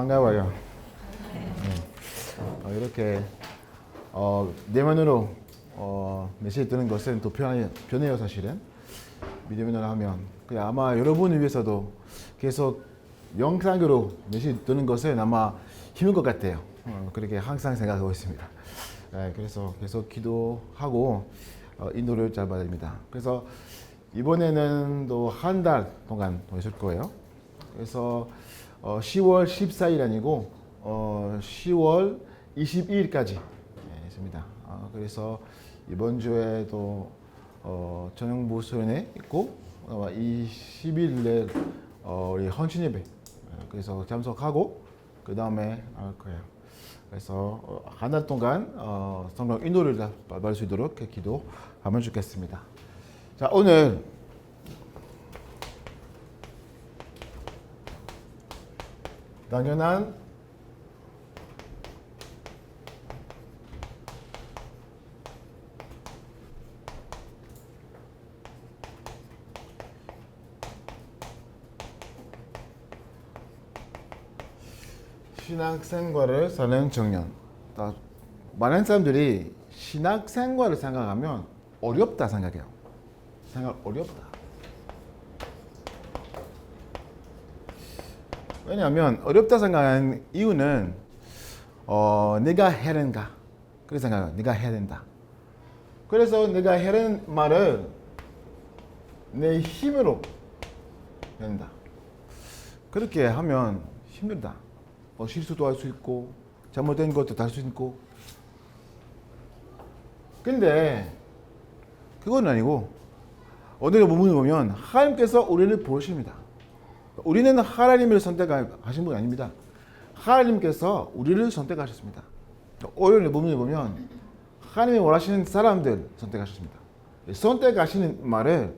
반가워요. 이렇게 내면으로 메시지 드는 것은 더 편해요 사실은. 비대면으로 하면 아마 여러분을 위해서도 계속 영상으로 메시지 드는 것은 아마 힘들 것 같아요. 그렇게 항상 생각하고 있습니다. 그래서 계속 기도하고 인도를 잘 받아야 됩니다. 그래서 이번에는 또 한 달 동안 더 있을 거예요. 그래서 10월 14일 아니고 10월 22일까지 있습니다. 그래서 이번 주에도 전용부 수련회 있고 20일에 우리 헌신 예배 그래서 참석하고 그 다음에 할 거예요. 그래서 한 달 동안 성령 인도를 받을 수 있도록 기도하면 좋겠습니다. 자, 오늘 당연한 신학생활을 사는 청년. 많은 사람들이 신학생활을 생각하면 어렵다 생각해요. 생각 어렵다. 왜냐하면 어렵다 생각하는 이유는 내가 해야 된다. 그렇게 생각해요. 내가 해야 된다. 그래서 내가 해야 되는 말을 내 힘으로 해야 된다. 그렇게 하면 힘들다. 실수도 할 수 있고 잘못된 것도 다 할 수 있고. 근데 그건 아니고 오늘의 본문을 보면 하나님께서 우리를 부르십니다. 우리는 하나님을 선택하신 분이 아닙니다. 하나님께서 우리를 선택하셨습니다. 오늘 본문을 보면 하나님이 원하시는 사람들 선택하셨습니다. 선택하시는 말을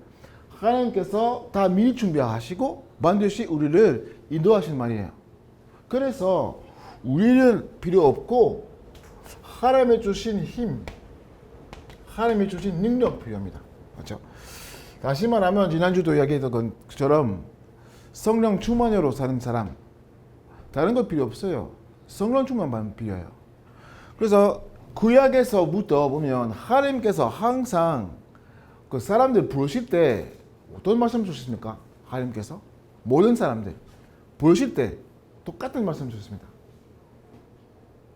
하나님께서 다 미리 준비하시고 반드시 우리를 인도하시는 말이에요. 그래서 우리는 필요 없고 하나님이 주신 힘, 하나님이 주신 능력 필요합니다. 맞죠? 다시 말하면 지난주도 이야기했던 것처럼 성령 충만으로 사는 사람 다른 거 필요 없어요. 성령 충만만 필요해요. 그래서 구약에서부터 보면 하나님께서 항상 그 사람들 부르실 때 어떤 말씀 주셨습니까? 하나님께서 모든 사람들 부르실 때 똑같은 말씀 주셨습니다.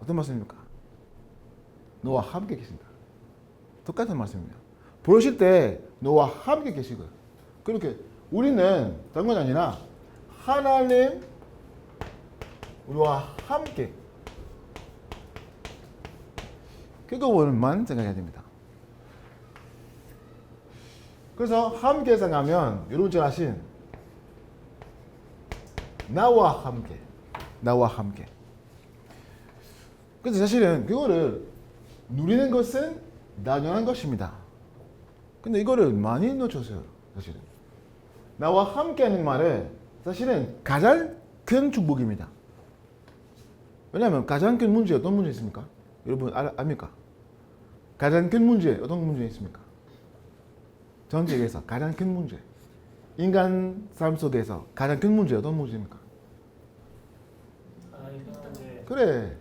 어떤 말씀입니까? 너와 함께 계신다. 똑같은 말씀입니다. 부르실 때 너와 함께 계시고요. 그렇게 우리는 다른 건 아니라 하나님 우리와 함께 그거만 생각해야 됩니다. 그래서 함께 생각하면 여러분 잘 아신 나와 함께 나와 함께. 그래서 사실은 그거를 누리는 것은 당연한 것입니다. 근데 이거를 많이 놓쳤어요. 사실은 나와 함께 하는 말은 사실은 가장 큰 축복입니다. 왜냐하면 가장 큰 문제 어떤 문제 있습니까? 여러분 압니까? 가장 큰 문제 어떤 문제 있습니까? 전 세계에서 가장 큰 문제, 인간 삶 속에서 가장 큰 문제 어떤 문제입니까? 그래.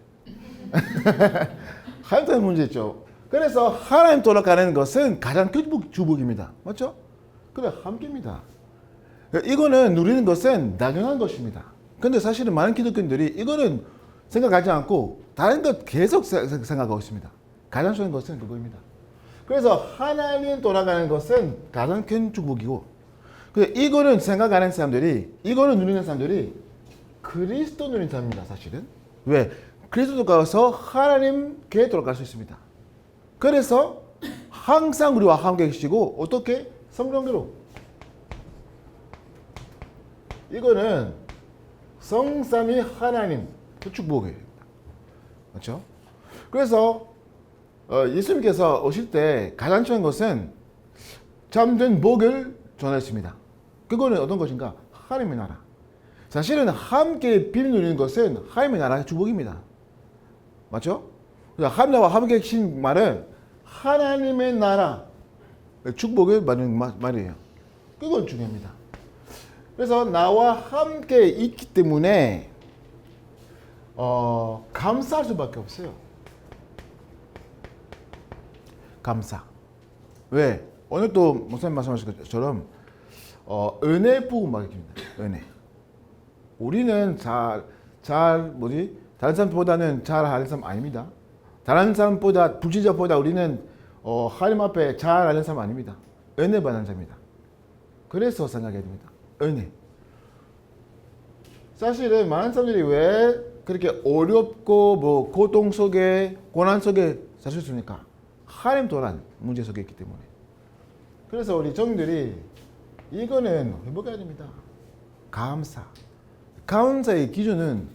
하나님 문제 있죠. 그래서 하나님 돌아가는 것은 가장 큰 축복입니다. 맞죠? 그래, 함께입니다. 이거는 누리는 것은 당연한 것입니다. 근데 사실은 많은 기독교인들이 이거는 생각하지 않고 다른 것 계속 생각하고 있습니다. 가장 좋은 것은 그거입니다. 그래서 하나님 돌아가는 것은 가장 큰 축복이고, 이거는 생각하는 사람들이, 이거는 누리는 사람들이 그리스도 누리는 사람입니다. 사실은. 왜? 그리스도 가서 하나님께 돌아갈 수 있습니다. 그래서 항상 우리와 함께 계시고 어떻게? 성령으로. 이거는 성삼위 하나님 그 축복이에요. 그렇죠? 그래서 예수님께서 오실 때 가장 좋은 것은 참된 복을 전했습니다. 그거는 어떤 것인가? 하나님의 나라. 사실은 함께 빌 누리는 것은 하나님의 나라의 축복입니다. 맞죠? 하나님과 함께 계신 말은 하나님의 나라 축복을 받는 말이에요. 그건 중요합니다. 그래서 나와 함께 있기 때문에 감사할 수밖에 없어요. 감사. 왜? 오늘 또 목사님 말씀하신 것처럼 은혜 부음 말입니다. 은혜. 우리는 다른 사람보다는 잘하는 사람 아닙니다. 다른 사람보다 불지자보다 우리는 하나님 앞에 잘하는 사람 아닙니다. 은혜 받는 자입니다. 그래서 생각해야 됩니다. 은혜. 사실은 많은 사람들이 왜 그렇게 어렵고 뭐 고통 속에 고난 속에 사셨습니까? 하나님 또한 문제 속에 있기 때문에. 그래서 우리 종들이 이거는 회복해야 됩니다. 감사. 감사의 기준은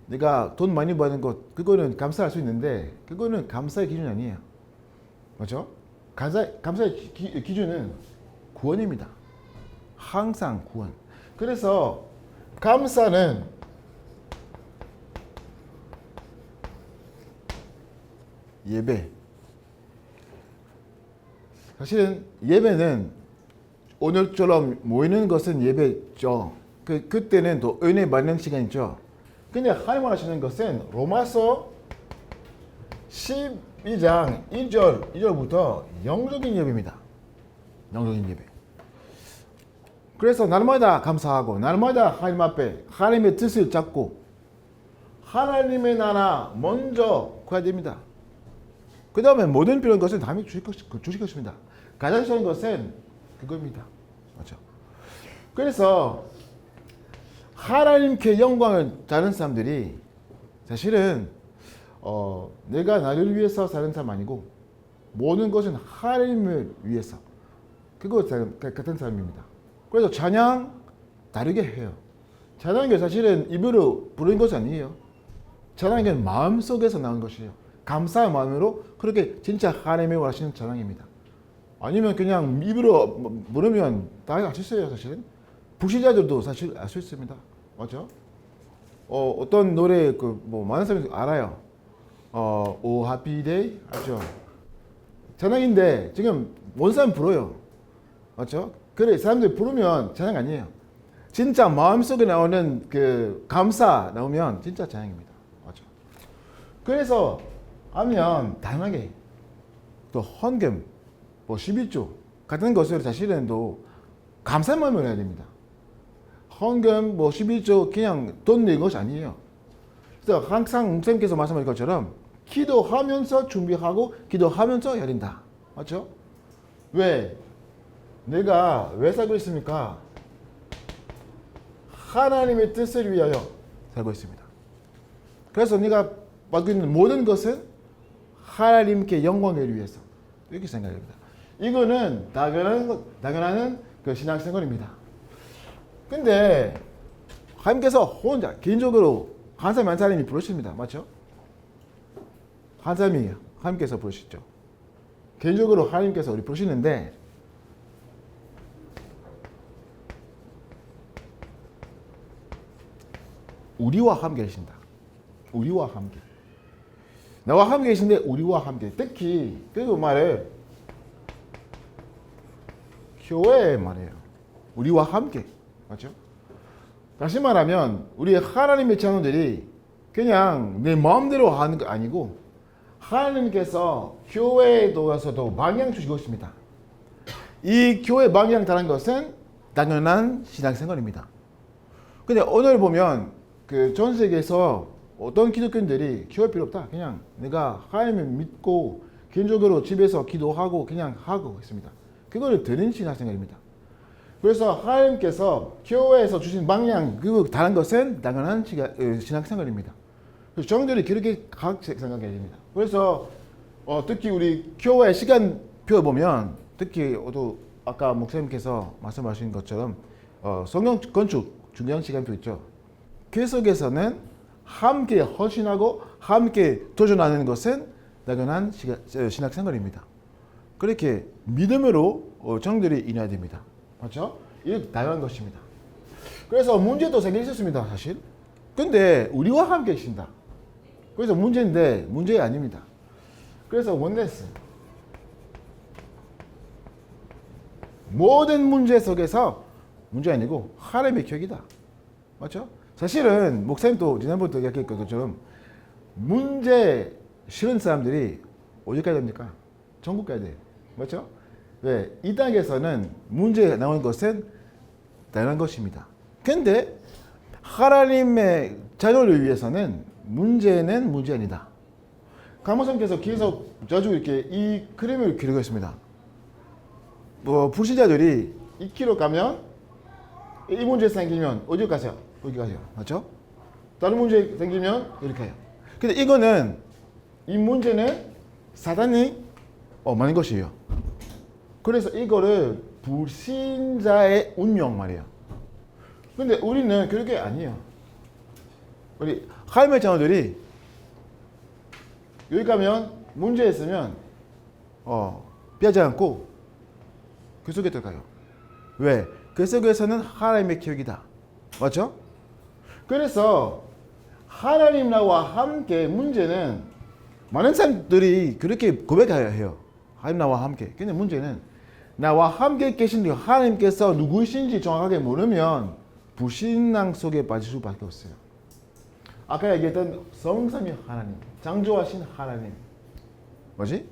내가 돈 많이 버는 것 그거는 감사할 수 있는데 그거는 감사의 기준이 아니에요. 맞죠? 감사의 기준은 구원입니다. 항상 구원. 그래서 감사는 예배. 사실은 예배는 오늘처럼 모이는 것은 예배죠. 그때는 또 은혜 받는 시간이죠. 근데 하나님 하시는 것은 로마서 12장 1절부터 영적인 예배입니다. 영적인 예배. 그래서 날마다 감사하고 날마다 하나님 앞에 하나님의 뜻을 잡고 하나님의 나라 먼저 구해야 됩니다. 그 다음에 모든 필요한 것은 다음에 주실 것입니다. 가장 중요한 것은 그겁니다. 맞죠? 그래서 하나님께 영광을 다른 사람들이 사실은 내가 나를 위해서 사는 사람 아니고 모든 것은 하나님을 위해서 그거 같은 사람입니다. 그래서 찬양 다르게 해요. 찬양이 사실은 입으로 부르는 것이 아니에요. 찬양은 마음속에서 나온 것이에요. 감사의 마음으로 그렇게 진짜 하나님이 원하시는 찬양입니다. 아니면 그냥 입으로 부르면 다 알 수 있어요. 사실은 불신자들도 사실 알 수 있습니다. 맞죠? 어떤 노래 뭐 많은 사람이 알아요. 오 하피데이 알죠? 찬양인데 지금 뭔 사람 불어요. 맞죠? 그래 사람들이 부르면 찬양 아니에요. 진짜 마음속에 나오는 그 감사 나오면 진짜 찬양입니다. 맞죠? 그래서 하면 당연하게 또 헌금 뭐 11조 같은 것을 사실은 또 감사의 마음으로 해야 됩니다. 헌금 뭐 11조 그냥 돈 내는 것이 아니에요. 그래서 항상 목사님께서 말씀하신 것처럼 기도하면서 준비하고 기도하면서 해야 된다. 맞죠? 왜? 내가 왜 살고 있습니까? 하나님의 뜻을 위하여 살고 있습니다. 그래서 네가 받고 있는 모든 것은 하나님께 영광을 위해서 이렇게 생각합니다. 이거는 당연한 그 신앙생활입니다. 근데 하나님께서 혼자 개인적으로 한 사람 한 사람이 부르십니다. 맞죠? 한 사람이 하나님께서 부르시죠. 개인적으로 하나님께서 우리 부르시는데 우리와 함께 계신다. 우리와 함께. 나와 함께 계신데 우리와 함께. 특히 그 말을 교회 말이에요. 우리와 함께. 맞죠? 다시 말하면 우리 하나님의 자녀들이 그냥 내 마음대로 하는 거 아니고 하나님께서 교회에 도와서도 방향 주시고 있습니다. 이 교회 방향 다른 것은 당연한 신앙생활입니다. 근데 오늘 보면 그 전 세계에서 어떤 기독교인들이 교회 필요 없다. 그냥 내가 하나님을 믿고 개인적으로 집에서 기도하고 그냥 하고 있습니다. 그거를 드는 신앙생활입니다. 그래서 하나님께서 교회에서 주신 방향 그 다른 것은 당연한 신앙생활입니다. 그래서 종들이 그렇게 생각해야 됩니다. 그래서 특히 우리 교회 시간표 보면 특히 아까 목사님께서 말씀하신 것처럼 성경 건축 중요한 시간표 있죠. 그 속에서는 함께 헌신하고 함께 도전하는 것은 당연한 신학생활입니다. 그렇게 믿음으로 정들이 인해야 됩니다. 맞죠? 이게 당연한 것입니다. 그래서 문제도 생길 수 있습니다. 사실. 근데 우리와 함께 계신다. 그래서 문제인데 문제 아닙니다. 그래서 원네스. 모든 문제 속에서 문제 아니고 하나님의 격이다. 맞죠? 사실은 목사님도 지난번부터 이야기했던 것처럼 문제 싫은 사람들이 어디 가야 됩니까? 천국 가야 돼. 맞죠? 왜? 이 땅에서는 문제 나오는 것은 당연한 것입니다. 근데 하나님의 자녀를 위해서는 문제는 문제 아니다. 강모선께서 계속 자주 이렇게 이 그림을 그리고 있습니다. 뭐 불신자들이 2km 가면 이 문제 생기면 어디 가세요? 여기 가세요. 맞죠? 다른 문제 생기면 이렇게 해요. 근데 이거는 이 문제는 사단이 만든 것이에요. 그래서 이거를 불신자의 운명 말이에요. 근데 우리는 그렇게 아니에요. 우리 하나님의 자녀들이 여기 가면 문제 있으면 피하지 않고 그 속에 들어가요. 왜? 그 속에서는 하나님의 기억이다. 맞죠? 그래서 하나님 나와 함께 문제는 많은 사람들이 그렇게 고백해야 해요. 하나님 나와 함께. 근데 문제는 나와 함께 계신 하나님께서 누구이신지 정확하게 모르면 불신앙 속에 빠질 수밖에 없어요. 아까 얘기했던 성삼위 하나님, 창조하신 하나님, 뭐지?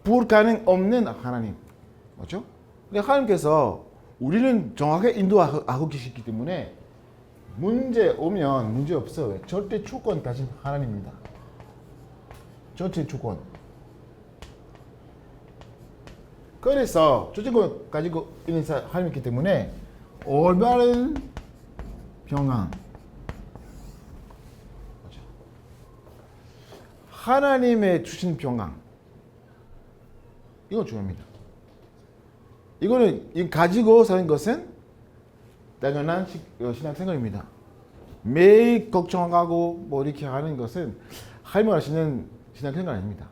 불가능 없는 하나님, 맞죠? 근데 하나님께서 우리는 정확하게 인도하고 계시기 때문에 문제 오면 문제 없어요. 왜? 절대 주권 가진 하나님입니다. 절대 주권. 그래서 주권 가지고 있는 하나님이기 때문에 올바른 평안. 하나님의 주신 평안. 이거 중요합니다. 이거는 가지고 사는 것은 당연한 신앙생활입니다. 매일 걱정하고 뭐 이렇게 하는 것은 하나님 하시는 신앙생활 아닙니다.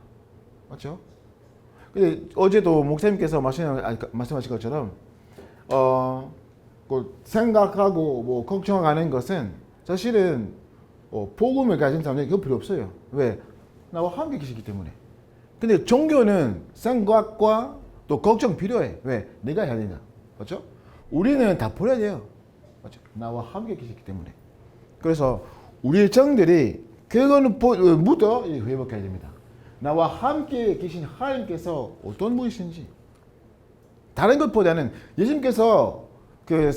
맞죠? 근데 어제도 목사님께서 말씀하신 것처럼 생각하고 뭐 걱정하는 것은 사실은 복음을 가진 사람들이 그거 필요 없어요. 왜? 나와 함께 계시기 때문에. 근데 종교는 생각과 또 걱정 필요해. 왜? 내가 해야 된다. 맞죠? 우리는 다 버려야 돼요. 맞죠? 나와 함께 계시기 때문에. 그래서 우리의 정들이 그거는 부터 회복해야 됩니다. 나와 함께 계신 하나님께서 어떤 분이신지. 다른 것보다는 예수님께서 그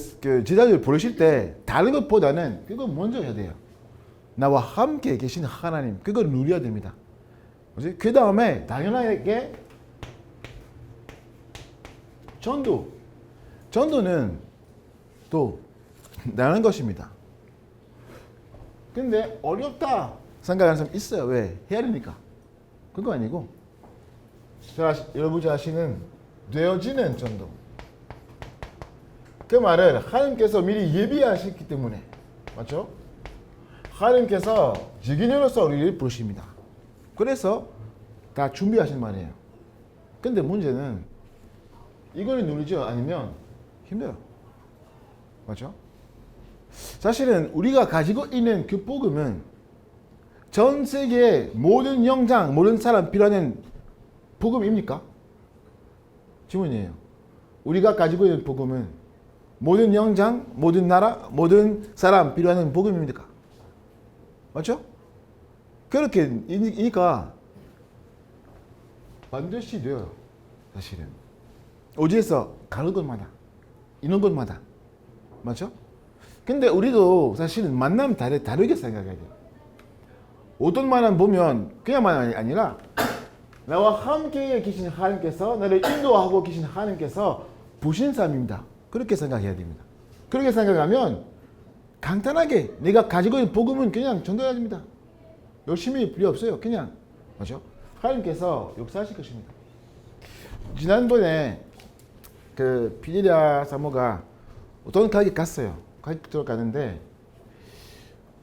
제자들 부르실 때 다른 것보다는 그거 먼저 해야 돼요. 나와 함께 계신 하나님. 그걸 누려야 됩니다. 그 다음에 당연하게 전도는 또 나는 것입니다. 근데 어렵다 생각하는 사람 있어요. 왜? 해야 되니까. 그거 아니고 여러분 자신은 되어지는 전도. 그 말은 하나님께서 미리 예비하셨기 때문에. 맞죠? 하나님께서 직인으로서 우리를 부르십니다. 그래서 다 준비하신 말이에요. 근데 문제는 이걸 누리죠 아니면 힘들어요. 맞죠? 사실은 우리가 가지고 있는 그 복음은 전 세계 모든 영장, 모든 사람 필요한 복음입니까? 질문이에요. 우리가 가지고 있는 복음은 모든 영장, 모든 나라, 모든 사람 필요한 복음입니까? 맞죠? 그렇게니까 반드시 돼요. 사실은 어디에서 가는 곳마다 있는 곳마다. 맞죠? 근데 우리도 사실은 만나면 다르게 생각해야 돼요. 어떤 만남 보면 그냥 만남이 아니라 나와 함께 계신 하나님께서 나를 인도하고 계신 하나님께서 부신 사람입니다. 그렇게 생각해야 됩니다. 그렇게 생각하면 간단하게 내가 가지고 있는 복음은 그냥 전도해야 됩니다. 열심히 필요 없어요. 그냥. 맞죠? 하나님께서 역사하실 것입니다. 지난번에 그 비리아 사모가 어떤 가게 갔어요. 가게 들어가는데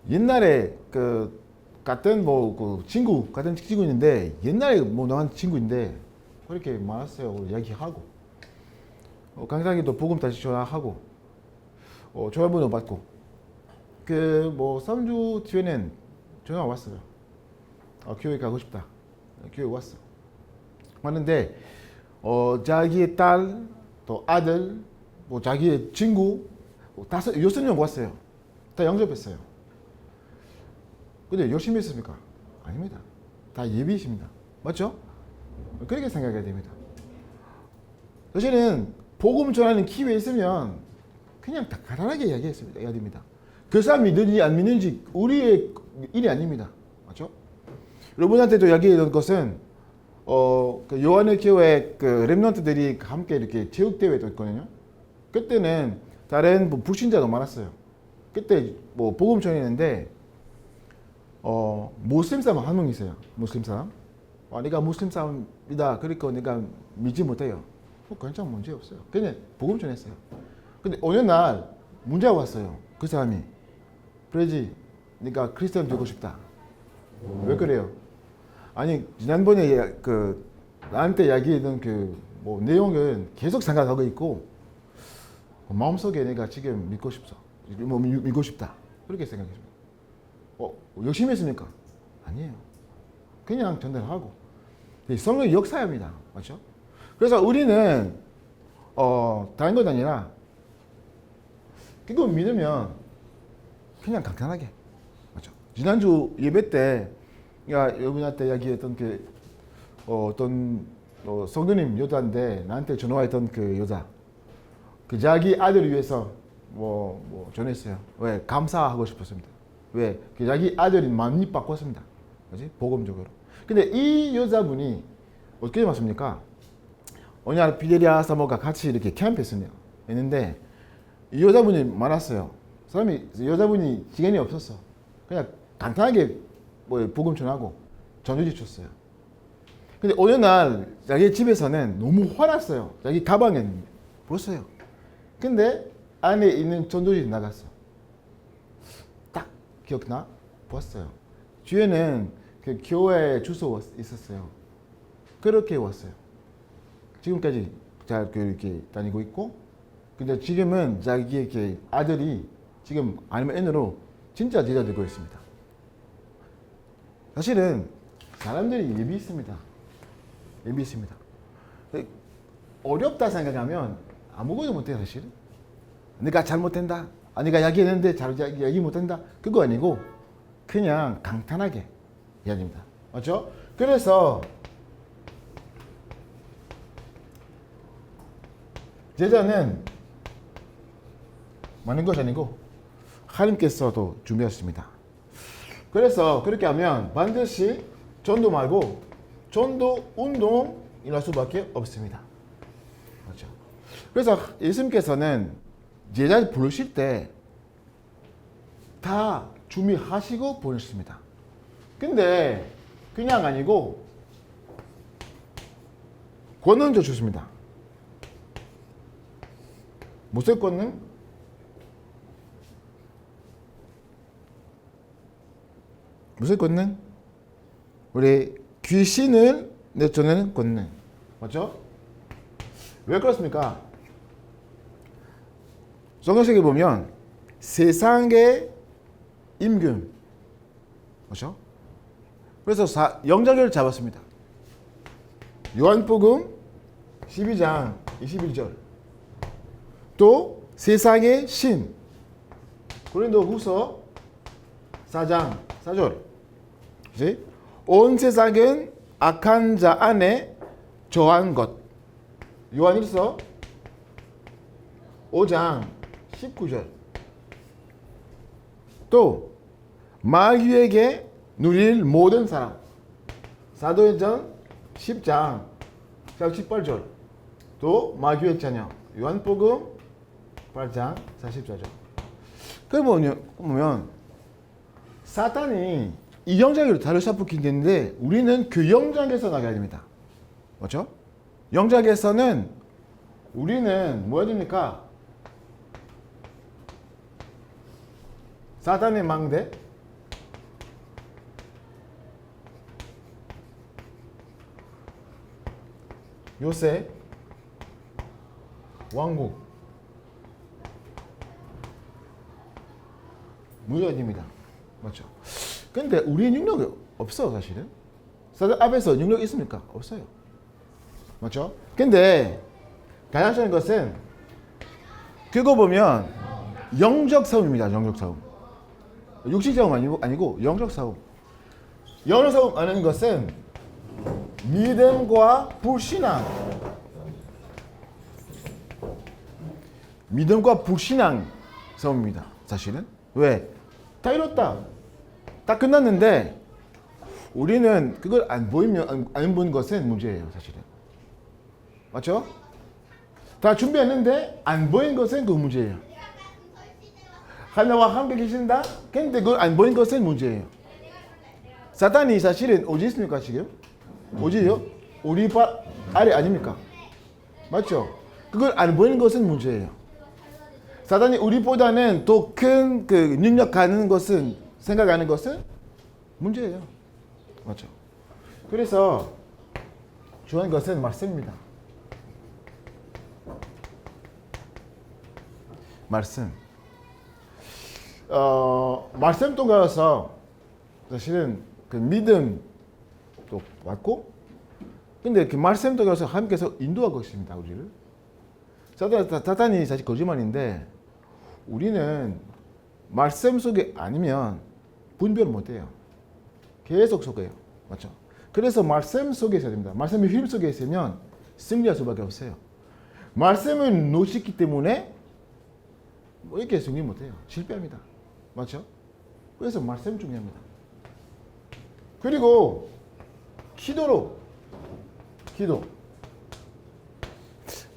옛날에 같은 친구 있는데 옛날에 나간 친구인데 그렇게 많았어요. 이야기하고 강사님도 복음 다시 전화하고 전화번호 받고 3주 뒤에는 전화 왔어요. 교회 가고 싶다. 교회 왔어. 왔는데 자기의 딸, 또 아들, 자기의 친구 6명 왔어요. 다 영접했어요. 근데 열심히 했습니까? 아닙니다. 다 예비이십니다. 맞죠? 그렇게 생각해야 됩니다. 사실은 복음 전하는 기회 있으면 그냥 다 간단하게 이야기해야 됩니다. 그 사람 믿는지 안 믿는지 우리의 일이 아닙니다. 맞죠? 여러분한테도 이야기했던 것은 그 요한의 교회 그 렘넌트들이 함께 이렇게 체육 대회도 있거든요. 그때는 다른 뭐 불신자도 많았어요. 그때 뭐 복음 전했는데 무슬림 사람 한 명 있어요. 무슬림 사람. 내가 무슬림 사람이다. 그러니까 내가 믿지 못해요. 괜찮은 문제 없어요. 그냥 복음 전했어요. 근데 어느 날 문제가 왔어요. 그 사람이 프레지, 네가 크리스천 되고 싶다. 왜 그래요? 아니 지난번에 그 나한테 이야기했던 그 뭐 내용은 계속 생각하고 있고 마음속에 내가 지금 믿고 싶어. 뭐 믿고 싶다. 그렇게 생각했습니다. 열심히 했습니까? 아니에요. 그냥 전달하고 성령의 역사입니다. 맞죠? 그래서 우리는 다른 건 아니라 그거 믿으면 그냥 간단하게 맞죠? 지난주 예배 때 여러분한테 이야기했던 그 어떤 성도님 여자인데 나한테 전화했던 그 여자 그 자기 아들을 위해서 뭐 전했어요. 왜? 감사하고 싶었습니다. 왜? 그 자기 아들이 많이 바꿨습니다. 그지? 복음적으로. 근데 이 여자분이 어떻게 맞습니까? 어느 날 비데리아 사모가 같이 이렇게 캠프했어요. 했는데 이 여자분이 많았어요. 여자분이 지간이 없었어. 그냥 간단하게 뭐 복음 전하고 전주지 줬어요. 근데 어느 날 자기 집에서는 너무 화났어요. 자기 가방에 보았어요. 근데 안에 있는 전도지 나갔어. 딱 기억나? 보았어요. 뒤에는 그 교회 주소 있었어요. 그렇게 왔어요. 지금까지 잘 이렇게 다니고 있고, 근데 지금은 자기의 아들이 지금 RMN으로 진짜 제자 되고 있습니다. 사실은 사람들이 예비 있습니다. 예비 있습니다. 어렵다 생각하면 아무것도 못해요, 사실은. 내가 잘못된다. 내가 이야기했는데 이야기 못한다. 그거 아니고 그냥 간단하게 이야기입니다. 맞죠? 그래서 제자는 많은 것이 아니고 하나님께서도 준비하셨습니다. 그래서 그렇게 하면 반드시 전도 말고 전도 운동 일어날 수밖에 없습니다. 그렇죠? 그래서 예수님께서는 제자 부르실 때 다 준비하시고 보내셨습니다. 근데 그냥 아니고 권능도 주십니다. 무슨 권능? 무슨 권능? 우리 귀신을 내쫓는 권능. 맞죠? 왜 그렇습니까? 성경책에 보면 세상의 임금. 맞죠? 그래서 영장을 잡았습니다. 요한복음 12장 21절. 또 세상의 신. 고린도후서 4장 4절. 그치? 온 세상은 악한 자 안에 저한 것. 요한일서 5장 19절. 또 마귀에게 누릴 모든 사람. 사도행전 10장 18절. 또 마귀의 자녀. 요한복음 8장 44절. 그러면 사탄이 이 영장으로 다루샤프긴 되는데 우리는 그 영장에서 나가야 됩니다. 맞죠? 영장에서는 우리는 뭐 해야 됩니까? 사탄의 망대, 요새 왕국 무효입니다. 맞죠? 근데 우리의 능력이 없어 사실은. 사단 앞에서 능력 있습니까? 없어요. 맞죠? 근데 가장 중요한 것은 그거 보면 영적 싸움입니다. 영적 싸움. 육식 싸움 아니고 영적 싸움. 영적 싸움 하는 것은 믿음과 불신앙. 믿음과 불신앙 싸움입니다. 사실은. 왜? 다 이뤘다. 다 끝났는데 우리는 그걸 안 보는 것은 문제예요. 사실은. 맞죠? 다 준비했는데 안 보인 것은 그 문제예요. 하나님과 함께 계신다? 근데 그걸 안 보인 것은 문제예요. 사탄이 사실은 어디 있습니까 지금? 어디요? 우리 발 아래 아닙니까? 맞죠? 그걸 안 보이는 것은 문제예요. 사탄이 우리보다는 더 큰 그 능력 가는 것은 생각하는 것은 문제예요. 맞죠? 그래서 중요한 것은 말씀입니다. 말씀. 말씀 통해서 사실은 그 믿음도 왔고, 근데 그 말씀 통해서 하나님께서 인도하고 있습니다, 우리를. 사탄이 사실 거짓말인데, 우리는 말씀 속에 아니면 분별 못해요. 계속 속에요. 맞죠? 그래서 말씀 속에 있어야 됩니다. 말씀의 힘 속에 있으면 승리할 수밖에 없어요. 말씀을 놓치기 때문에 뭐 이렇게 승리 못해요. 실패합니다. 맞죠? 그래서 말씀 중요합니다. 그리고 기도.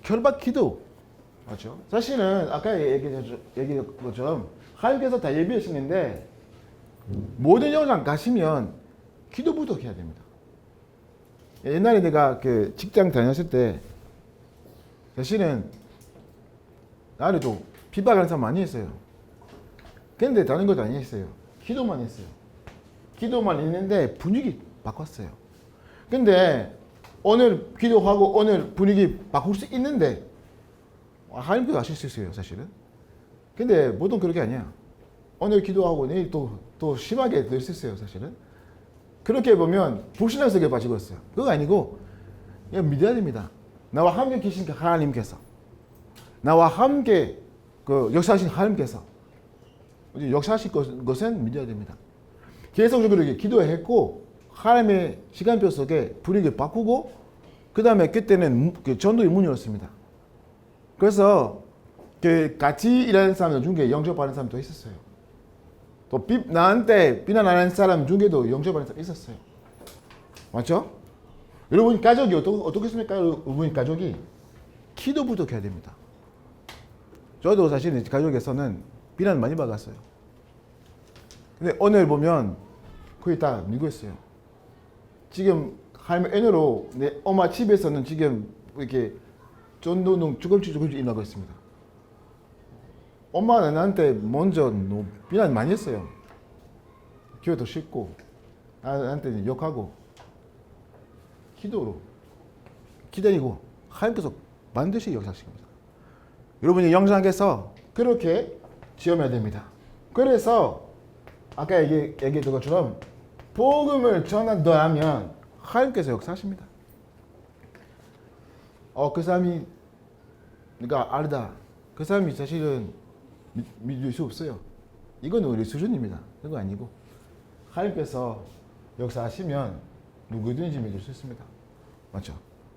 결박 기도. 맞죠? 사실은 아까 얘기한 것처럼 하나님께서 다 예비하시는데 모든 영상 가시면 기도부터 해야 됩니다. 옛날에 내가 그 직장 다녔을 때 사실은 나를 비박하는 사람 많이 했어요. 근데 다른 것도 안 했어요. 기도만 했어요. 기도만 했는데 분위기 바꿨어요. 근데 오늘 기도하고 오늘 분위기 바꿀 수 있는데 하나님께서 하실 수 있어요, 사실은. 근데 모든 그렇게 아니야. 오늘 기도하고 내일 또 심하게 될 수 있어요, 사실은. 그렇게 보면 불신앙 속에 빠지고 있어요. 그거 아니고 그냥 믿어야 됩니다. 나와 함께 계신 하나님께서, 나와 함께 그 역사하신 하나님께서 역사하실 것은 믿어야 됩니다. 계속적으로 기도했고 하나님의 시간표 속에 분위기를 바꾸고 그 다음에 그때는 전도의 문이 열었습니다. 그래서 그 같이 일하는 사람 중에 영접받는 사람도 있었어요. 또 나한테 비난하는 사람 중에도 영접받는 사람 있었어요. 맞죠? 여러분 가족이 어떻겠습니까? 여러분 가족이 기도부터 해야 됩니다. 저도 사실 가족에서는 비난 많이 받았어요. 근데 오늘 보면 거의 다 미국했어요. 지금 할머니 애너로 내 엄마 집에서는 지금 이렇게 전도는 조금씩 일어나고 있습니다. 엄마는 나한테 먼저 비난 많이 했어요. 교회도 싫고 나한테 욕하고 기도로 기다리고 하나님께서 반드시 역사하십니다. 여러분이 영상에서 그렇게 지어야 됩니다. 그래서 아까 얘기했던 것처럼 복음을 전한다면 하나님께서 역사하십니다. 그 사람이 내가 알다. 그 사람이 사실은 믿을 수 없어요. 이건 우리 수준입니다. 그거 아니고 하나님께서 역사하시면 누구든지 믿을 수 있습니다. 맞죠?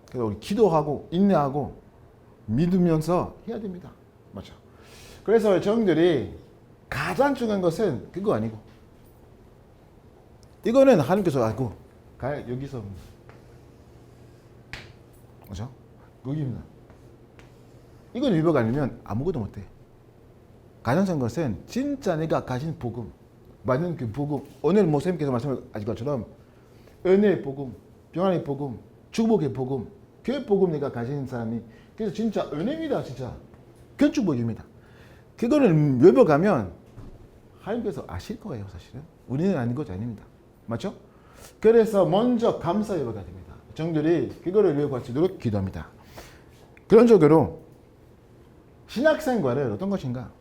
그래서 우리 기도하고 인내하고 믿으면서 해야 됩니다. 맞죠? 그래서 정들이 가장 중요한 것은 그거 아니고 이거는 하나님께서 알고 여기서 맞죠? 여기입니다. 이건 위법 아니면 아무것도 못해. 가장 중요한 것은 진짜 내가 가진 복음, 맞는 그 복음, 오늘 목사님께서 말씀하신 것처럼 은혜의 복음, 평안의 복음, 축복의 복음, 교회 복음 내가 가진 사람이 그래서 진짜 은혜입니다. 진짜 그 축복입니다. 그거는 외벽하면 하나님께서 아실 거예요. 사실은 우리는 아닌 것이 아닙니다. 맞죠? 그래서 먼저 감사 예배가 됩니다. 정들이 그거를 외워갈 수 있도록 기도합니다. 그런 쪽으로 신학생활은 어떤 것인가?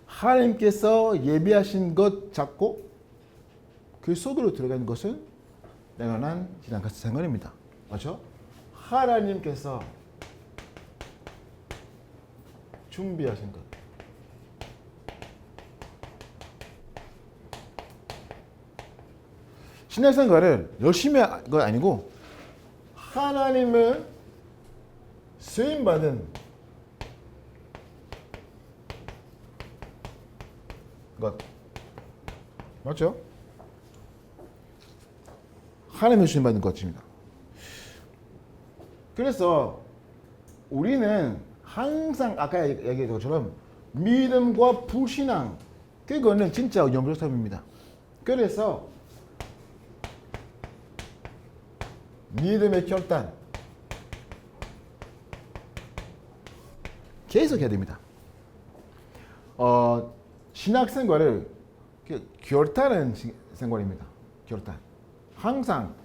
하나님께서 예비하신 것 잡고 그 속으로 들어가는 것은 영원한 신앙생활입니다. 맞죠? 하나님께서 준비하신 것. 신앙생활을 열심히 한 건 아니고 하나님을 쓰임받은 것. 맞죠? 하나님을 쓰임받은 것입니다. 그래서 우리는 항상 아까 얘기했던 것처럼 믿음과 불신앙, 그거는 진짜 연결점입니다. 그래서 믿음의 결단 계속 해야 됩니다. 신학생활을 결단은 생활입니다. 결단. 항상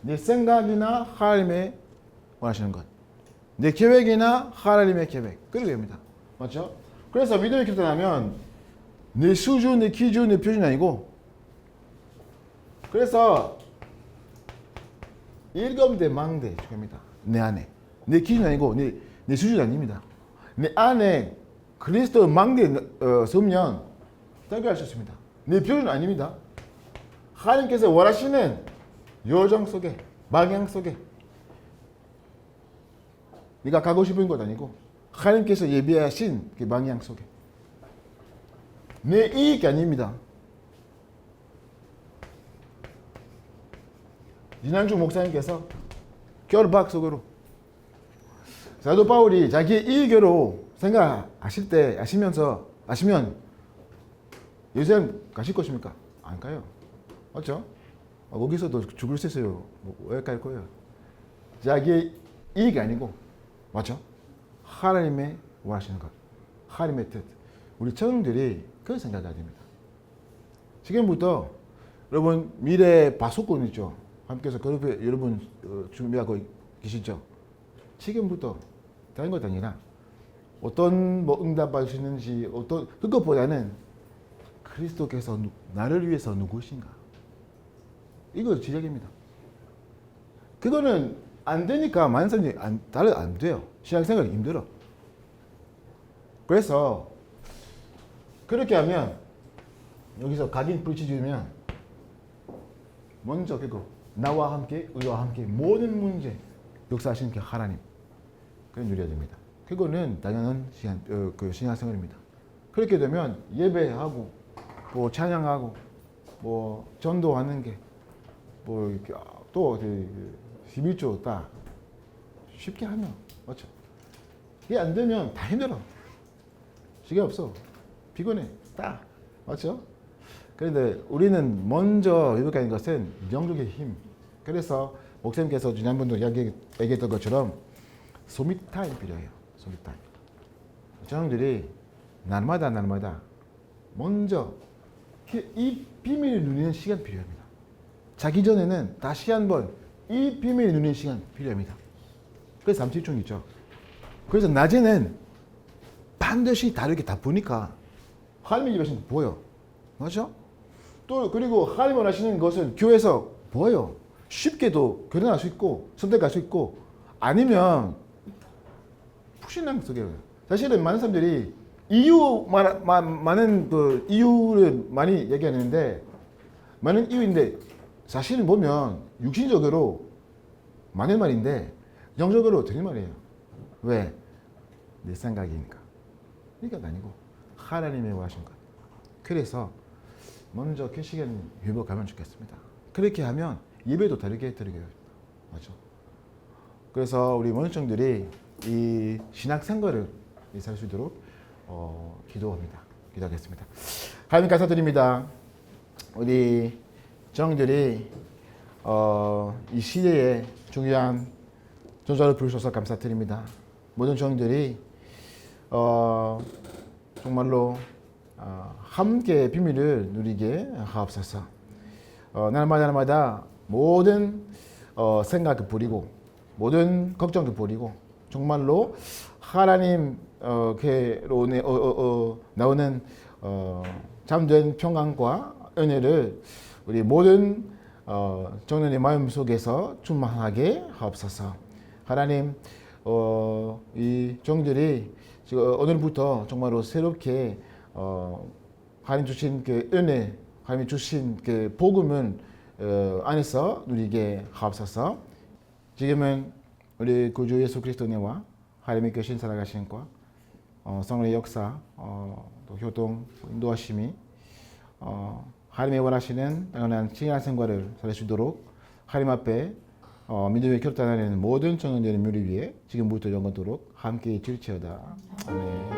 내 생각이나 하나님의 원하시는 것, 내 계획이나 하나님의 계획, 그렇게 됩니다. 맞죠? 그래서 믿음의 결단하면 내 수준, 내 기준, 내 표준이 아니고, 그래서 일검대 망대 중요합니다. 내 안에 내 기준이 아니고 내 수준이 아닙니다. 내 안에 그리스도 망대에 서면 따라갈 수 있습니다. 내 표준은 아닙니다. 하나님께서 원하시는 여정 속에, 방향 속에, 네가 가고 싶은 것 아니고 하나님께서 예비하신 그 방향 속에, 내 이익이 아닙니다. 지난주 목사님께서 결박 속으로 사도 바울이 자기의 이익으로 생각하실 때 아시면 예루살렘 가실 것입니까? 안 가요. 맞죠? 거기서도 죽을 수 있어요. 왜 갈 거예요? 자기의 이익이 아니고, 맞죠? 하나님의 원하시는 것, 하나님의 뜻. 우리 청년들이 그 생각을 됩니다. 지금부터 여러분 미래 파수꾼 있죠? 함께해서 그룹에 여러분 준비하고 계시죠? 지금부터 다른 것 아니라 어떤 응답 받을 수 있는지 어떤 그것보다는 그리스도께서 나를 위해서 누구신가? 이거 지적입니다. 그거는 안 되니까 많은 사람들이 안 돼요. 신앙생활이 힘들어. 그래서 그렇게 하면 여기서 각인 불치주면 먼저 그거 나와 함께 의와 함께 모든 문제 역사하시는 그 하나님 그걸 누려야 됩니다. 그거는 당연한 신앙생활입니다. 그렇게 되면 예배하고 뭐 찬양하고 뭐 전도하는 게 뭐 또 11조 딱 쉽게 하면 맞죠? 이게 안 되면 다 힘들어. 시간 없어. 피곤해. 딱 맞죠? 그런데 우리는 먼저 회복하는 것은 영적인 힘. 그래서 목사님께서 지난번도 얘기했던 것처럼 소미타임 필요해요. 소미타임. 저놈들이 날마다 먼저 이 비밀을 누리는 시간 필요합니다. 자기 전에는 다시 한번 이 비밀을 누리는 시간 필요합니다. 그래서 삼칠종 있죠. 그래서 낮에는 반드시 다르게 다 보니까 하나님의 일하시는 거 보여. 맞죠? 또 그리고 하나님 원하시는 것은 교회에서 보여요. 쉽게도 결혼할 수 있고 선택할 수 있고 아니면 불신앙 속에 사실은 많은 사람들이 많은 그 이유를 많이 얘기하는데 많은 이유인데 사실은 보면 육신적으로 많은 말인데 영적으로 되는 말이에요. 왜? 내 생각이니까. 그러니까 아니고 하나님의 원하신 것. 그래서 먼저 그 시간 회복하면 좋겠습니다. 그렇게 하면 예배도 다르게 드리게요. 맞죠? 그래서 우리 원청들이 이 신학생활을 살 수 있도록 기도합니다. 기도하겠습니다. 하나님 감사드립니다. 우리 정들이 이 시대에 중요한 전사를 부르셔서 감사드립니다. 모든 정들이 정말로 함께 비밀을 누리게 하옵소서. 날마다 모든 생각을 버리고 모든 걱정을 버리고 정말로 하나님께로 나오는 참된 평안과 은혜를 우리 모든 청년의 마음 속에서 충만하게 하옵소서. 하나님, 이 종들이 오늘부터 정말로 새롭게 하나님 주신 그 은혜, 하나님 주신 그 복음은 안에서 누리게 하옵소서. 지금은 우리 구주 예수 그리스도 은혜와 하나님의 계신 살아가심과 성령의 역사, 또 효동, 인도하심이 하나님의 원하시는 당연한 칭의한 생활을 살 수 있도록 하나님 앞에 믿음의 결단하는 모든 청년들의 묘리 위에 지금부터 영원토록 함께 질지어다. 아멘.